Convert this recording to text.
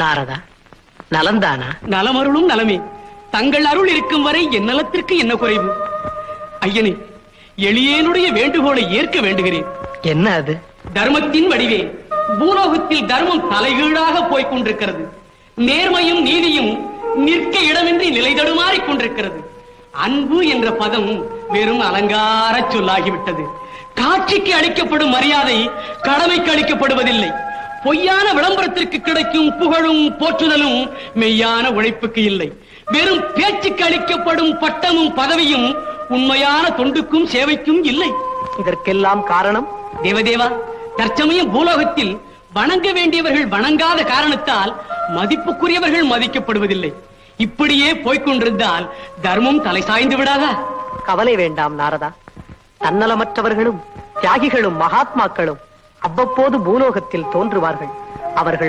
நாரதா, நலந்தானா? நலமருளும் நலமே. தங்கள் அருள் இருக்கும் வரை என் நலத்திற்கு என்ன குறைவு? ஐயனே, எளியேனுடைய வேண்டுகோளை ஏற்க வேண்டுகிறேன். என்ன அது? தர்மத்தின் வடிவே பூலோகத்தில் தர்மம் தலைகீழாக போய்க் கொண்டிருக்கிறது. நேர்மையும் நீதியும் நிற்க இடமின்றி நிலை தடுமாறிக் கொண்டிருக்கிறது. அன்பு என்ற பதம் வெறும் அலங்கார சொல்லாகிவிட்டது. காட்சிக்கு அளிக்கப்படும் மரியாதை கடமைக்கு அளிக்கப்படுவதில்லை. பொய்யான விளம்பரத்திற்கு கிடைக்கும் புகழும் போற்றுதலும் மெய்யான உழைப்புக்கு இல்லை. வெறும் பேச்சுக்கு அளிக்கப்படும் பட்டமும் பதவியும் உண்மையான தொண்டுக்கும் சேவைக்கும் இல்லை. இதற்கெல்லாம் காரணம்? தேவதேவா, தற்சமயம் பூலோகத்தில் வணங்க வேண்டியவர்கள் வணங்காத காரணத்தால் மதிப்புக்குரியவர்கள் மதிக்கப்படுவதில்லை. இப்படியே போய்கொண்டிருந்தால் தர்மம் தலை சாய்ந்து விடாதா? கவலை வேண்டாம் நாரதா. தன்னலமற்றவர்களும் தியாகிகளும் மகாத்மாக்களும் அவ்வப்போது பூலோகத்தில் தோன்றுவார்கள். அவர்கள்